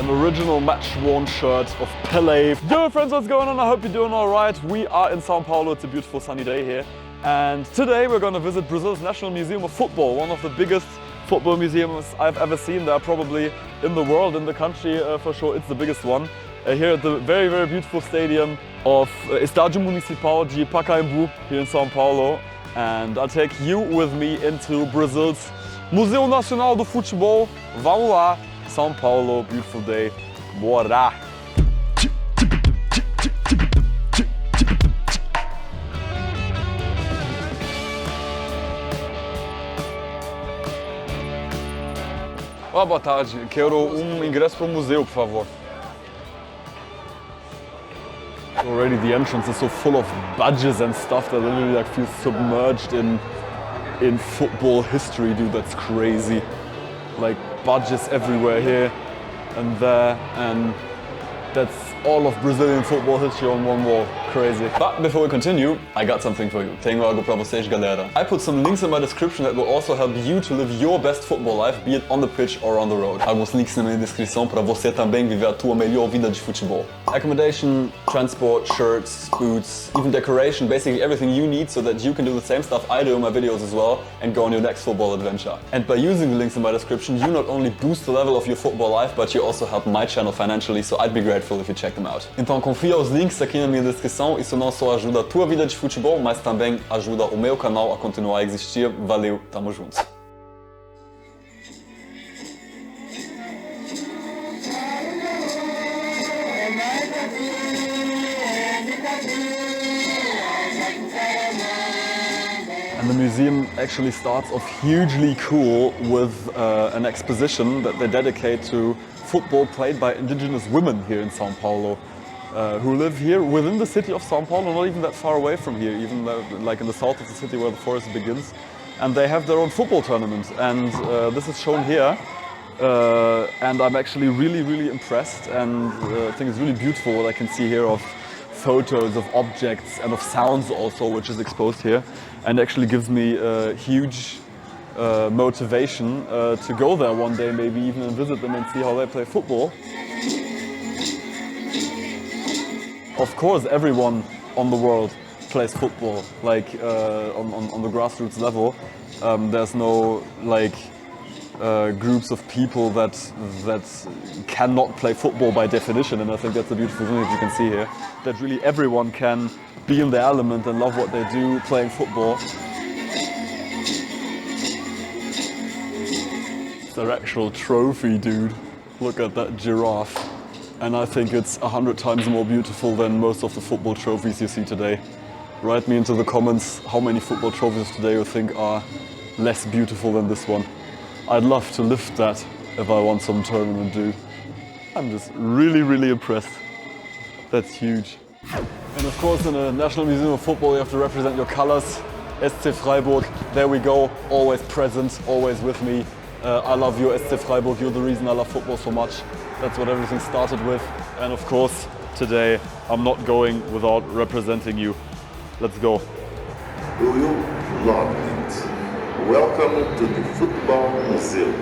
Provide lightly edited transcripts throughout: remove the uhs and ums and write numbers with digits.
an original match-worn shirt of Pelé. Yo friends, what's going on? I hope you're doing alright. We are in Sao Paulo, it's a beautiful sunny day here. And today we're going to visit Brazil's National Museum of Football, one of the biggest football museums I've ever seen. They're probably in the world, in the country for sure, it's the biggest one. Here at the very, very beautiful stadium of Estádio Municipal de Pacaembu here in São Paulo. And I'll take you with me into Brazil's Museu Nacional do Futebol. Vamos lá, São Paulo, beautiful day, bora! Olá, boa tarde. Quero ingresso para o museu, por favor. Already the entrance is so full of badges and stuff that I literally like feel submerged in football history, dude. That's crazy. Like badges everywhere here and there, and that's all of Brazilian football history on one wall. Crazy. But before we continue, I got something for you. Tenho algo pra vocês, galera. I put some links in my description that will also help you to live your best football life, be it on the pitch or on the road. Alguns links na minha descrição para você também viver a tua melhor vida de futebol. Accommodation, transport, shirts, boots, even decoration, basically everything you need so that you can do the same stuff I do in my videos as well and go on your next football adventure. And by using the links in my description, you not only boost the level of your football life, but you also help my channel financially, so I'd be grateful if you check them out. Então confia os links aqui na minha descrição, isso não só ajuda a tua vida de futebol, mas também ajuda o meu canal a continuar a existir. Valeu, tamo juntos! And the museum actually starts off hugely cool with an exposition that they dedicate to football played by indigenous women here in São Paulo, who live here within the city of São Paulo, not even that far away from here, even like in the south of the city where the forest begins. And they have their own football tournament, and this is shown here. And I'm actually really impressed, and I think it's really beautiful what I can see here of photos of objects and of sounds also, which is exposed here, and actually gives me a huge motivation to go there one day, maybe even and visit them and see how they play football. Of course, everyone on the world plays football, like on the grassroots level. There's no like groups of people that cannot play football by definition, and I think that's a beautiful thing that you can see here. That really everyone can be in their element and love what they do playing football. It's their actual trophy, dude. Look at that giraffe. And I think it's 100 times more beautiful than most of the football trophies you see today. Write me into the comments how many football trophies today you think are less beautiful than this one. I'd love to lift that if I want some tournament do. I'm just really impressed. That's huge. And of course in a National Museum of Football you have to represent your colors. SC Freiburg, there we go, always present, always with me. I love you, SC Freiburg, you're the reason I love football so much. That's what everything started with. And of course, today I'm not going without representing you. Let's go. Do you love it? Welcome to the Football Museum.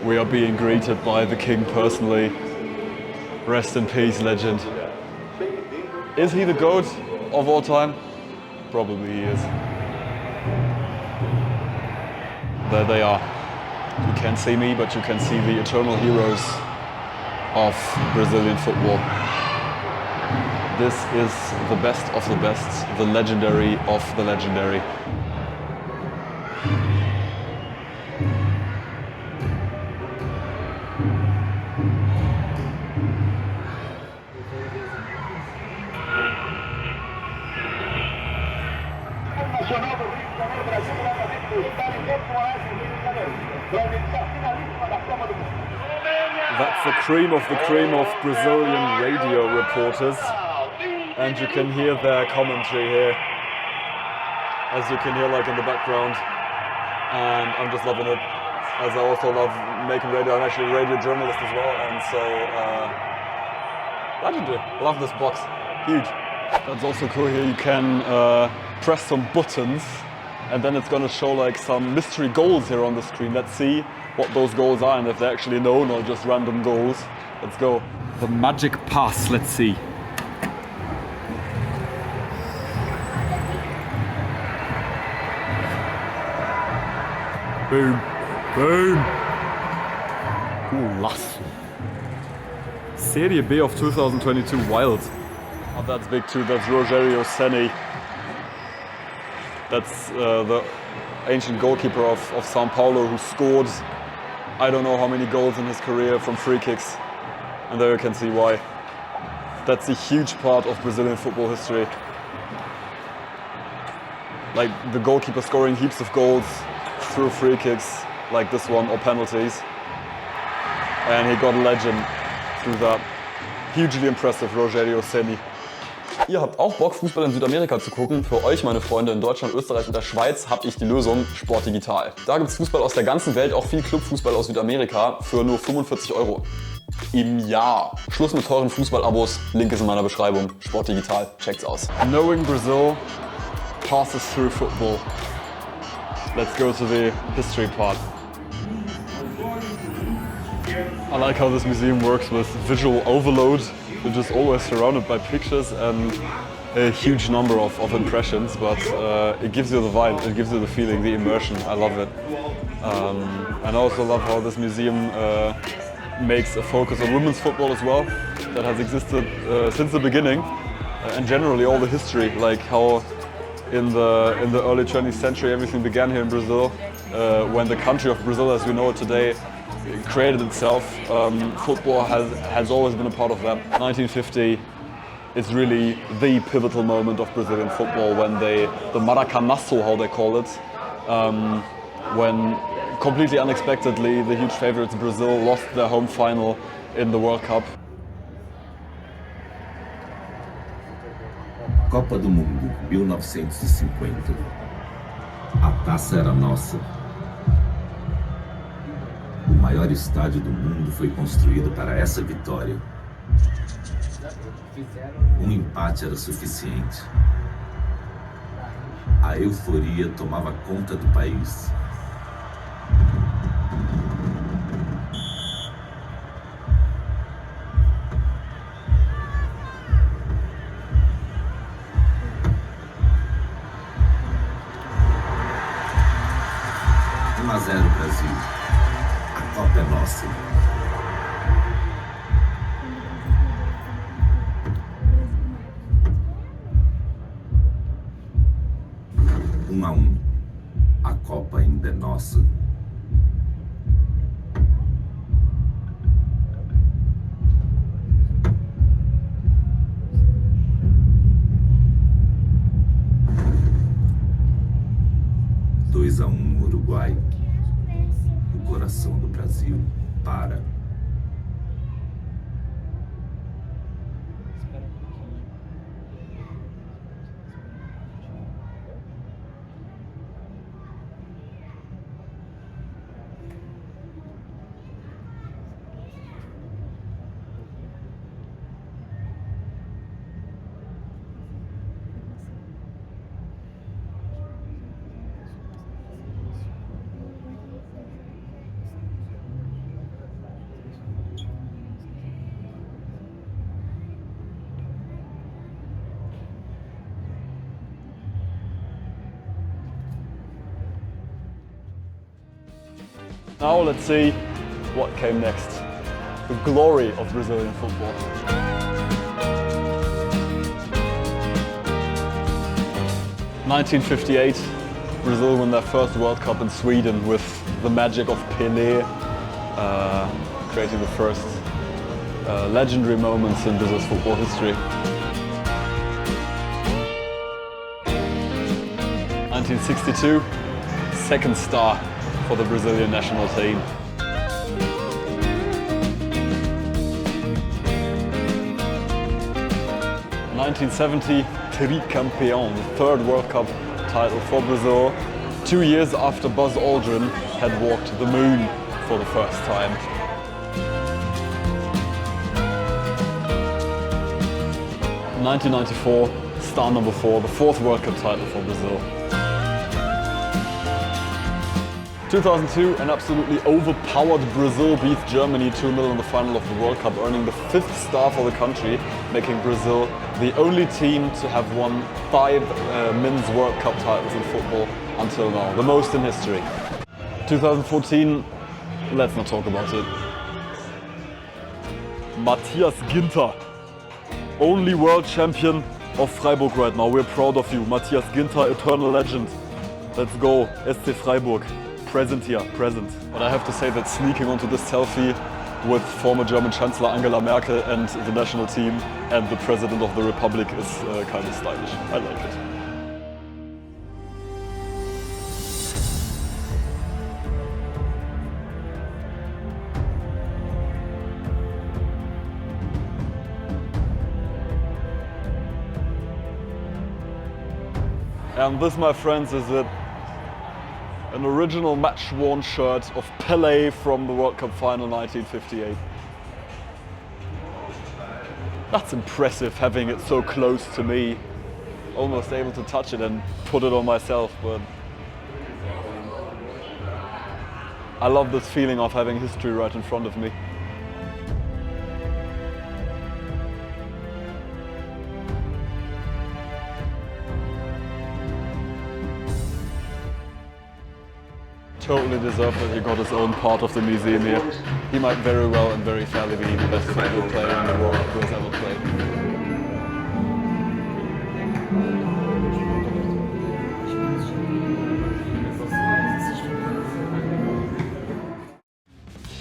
We are being greeted by the king personally. Rest in peace, legend. Is he the GOAT of all time? Probably he is. There they are. You can't see me, but you can see the eternal heroes of Brazilian football. This is the best of the best, the legendary of the legendary. That's the cream of Brazilian radio reporters, and you can hear their commentary here, as you can hear like in the background, and I'm just loving it, as I also love making radio. I'm actually a radio journalist as well, and so legendary. Love this box, huge. That's also cool here, you can press some buttons and then it's gonna show like some mystery goals here on the screen. Let's see what those goals are and if they're actually known or just random goals. Let's go. The magic pass, let's see. Boom, boom. Lasso. Serie B of 2022, wild. Oh, that's big too, that's Rogério Ceni. That's the ancient goalkeeper of São Paulo who scored I don't know how many goals in his career from free kicks. And there you can see why. That's a huge part of Brazilian football history. Like the goalkeeper scoring heaps of goals through free kicks like this one or penalties. And he got a legend through that. Hugely impressive, Rogério Ceni. Ihr habt auch Bock, Fußball in Südamerika zu gucken? Für euch, meine Freunde in Deutschland, Österreich und der Schweiz, habe ich die Lösung Sport Digital. Da gibt es Fußball aus der ganzen Welt, auch viel Clubfußball aus Südamerika für nur 45 € im Jahr. Schluss mit teuren Fußballabos, Link ist in meiner Beschreibung. Sport Digital, checkt's aus. Knowing Brazil passes through football. Let's go to the history part. I like how this museum works with visual overload. You're just always surrounded by pictures and a huge number of impressions, but it gives you the vibe, it gives you the feeling, the immersion. I love it. And I also love how this museum makes a focus on women's football as well. That has existed since the beginning, and generally all the history, like how in the early 20th century everything began here in Brazil. When the country of Brazil as we know it today created itself, football has always been a part of that. 1950 is really the pivotal moment of Brazilian football when the Maracanazo, how they call it, when completely unexpectedly the huge favorites Brazil lost their home final in the World Cup. Copa do Mundo, 1950. A taça era nossa. O maior estádio do mundo foi construído para essa vitória. Um empate era suficiente. A euforia tomava conta do país. A 0 Brasil. A Copa é nossa. A 1. A Copa ainda é nossa. Dois a 1 Uruguai. O coração do Brasil para. Now let's see what came next. The glory of Brazilian football. (1958), Brazil won their first World Cup in Sweden with the magic of Pelé, creating the first legendary moments in Brazil's football history. 1962, second star for the Brazilian national team. In 1970, Tricampeão, the third World Cup title for Brazil, 2 years after Buzz Aldrin had walked the moon for the first time. In 1994, star number 4, the fourth World Cup title for Brazil. 2002, an absolutely overpowered Brazil beats Germany 2-0 in the final of the World Cup, earning the 5th star for the country, making Brazil the only team to have won 5 men's World Cup titles in football until now, the most in history. 2014, let's not talk about it. Matthias Ginter, only world champion of Freiburg right now. We're proud of you. Matthias Ginter, eternal legend. Let's go, SC Freiburg. Present here, present. But I have to say that sneaking onto this selfie with former German Chancellor Angela Merkel and the national team and the President of the Republic is kind of stylish. I like it. And this, my friends, is it. An original match-worn shirt of Pelé from the World Cup final 1958. That's impressive, having it so close to me. Almost able to touch it and put it on myself, but I love this feeling of having history right in front of me. Totally deserved that he got his own part of the museum here. He might very well and very fairly be the best football player in the world who has ever played.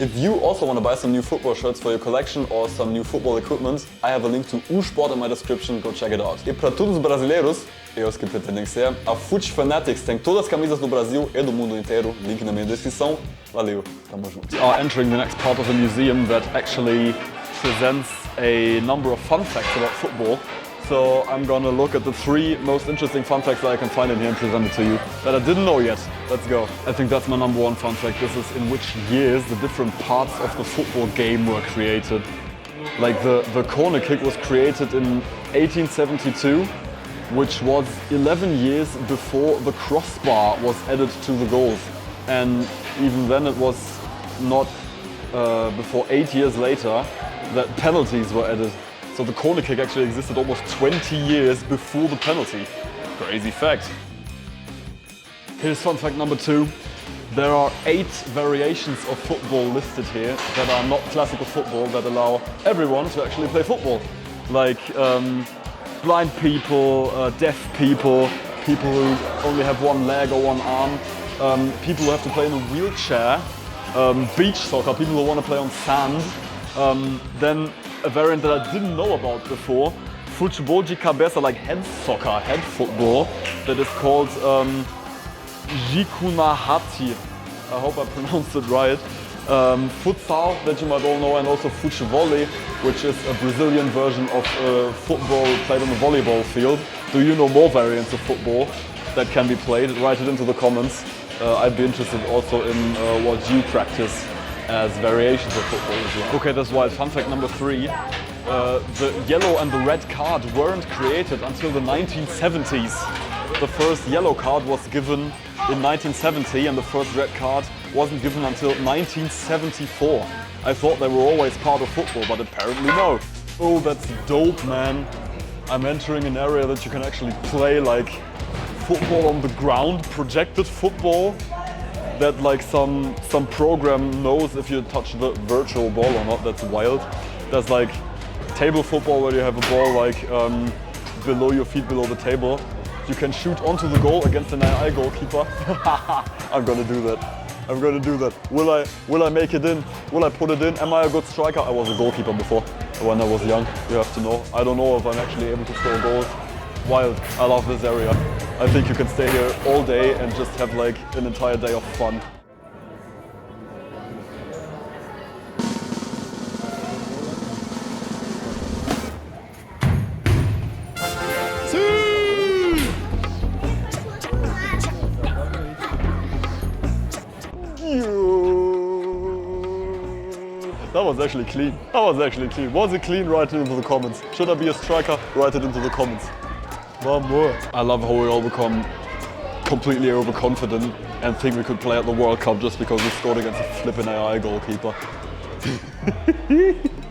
If you also want to buy some new football shirts for your collection or some new football equipment, I have a link to uSport in my description, go check it out. E para todos os brasileiros, os que pretendem ser, a Foot Fanatics tem todas as camisas do Brasil e do mundo inteiro, link na minha descrição. Valeu, tamo junto. We are entering the next part of the museum that actually presents a number of fun facts about football. So I'm gonna look at the 3 most interesting fun facts that I can find in here and present it to you that I didn't know yet. Let's go. I think that's my number 1 fun fact. This is in which years the different parts of the football game were created. Like the corner kick was created in 1872, which was 11 years before the crossbar was added to the goals. And even then it was not before 8 years later that penalties were added. So the corner kick actually existed almost 20 years before the penalty. Crazy fact. Here's fun fact number 2. There are 8 variations of football listed here that are not classical football that allow everyone to actually play football. Like blind people, deaf people, people who only have 1 leg or 1 arm, people who have to play in a wheelchair, beach soccer, people who want to play on sand. Then a variant that I didn't know about before, futebol de cabeça, like head soccer, head football, that is called Jikunahati. I hope I pronounced it right. Futsal, that you might all know, and also futevôlei, which is a Brazilian version of football played on the volleyball field. Do you know more variants of football that can be played? Write it into the comments. I'd be interested also in what you practice as variations of football as well. Okay, that's wild. Fun fact number 3. The yellow and the red card weren't created until the 1970s. The first yellow card was given in 1970 and the first red card wasn't given until 1974. I thought they were always part of football, but apparently no. Oh, that's dope, man. I'm entering an area that you can actually play like football on the ground, projected football, that like some program knows if you touch the virtual ball or not. That's wild. There's like table football where you have a ball like below your feet, below the table. You can shoot onto the goal against an AI goalkeeper. I'm gonna do that. I'm gonna do that. Will I make it in? Will I put it in? Am I a good striker? I was a goalkeeper before, when I was young, you have to know. I don't know if I'm actually able to score goals. Wild. I love this area. I think you can stay here all day and just have like an entire day of fun. That was actually clean. That was actually clean. Was it clean? Write it into the comments. Should I be a striker? Write it into the comments. One more. I love how we all become completely overconfident and think we could play at the World Cup just because we scored against a flipping AI goalkeeper.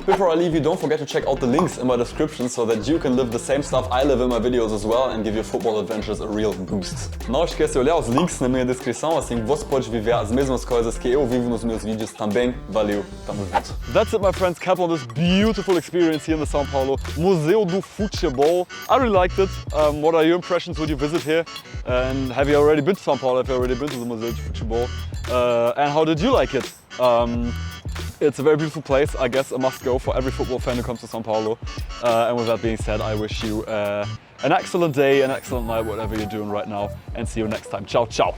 Before I leave you, don't forget to check out the links in my description so that you can live the same stuff I live in my videos as well and give your football adventures a real boost. Não esquece de olhar os links na minha descrição, assim você pode viver as mesmas coisas que eu vivo nos meus vídeos também. Valeu, tamo junto. That's it, my friends. Cap on this beautiful experience here in the Sao Paulo Museu de Futebol. I really liked it. What are your impressions? Would you visit here? And have you already been to São Paulo? Have you already been to the Museu de Futebol? And how did you like it? It's a very beautiful place, I guess a must go for every football fan who comes to São Paulo. And with that being said, I wish you an excellent day, an excellent night, whatever you're doing right now, and see you next time. Ciao, ciao.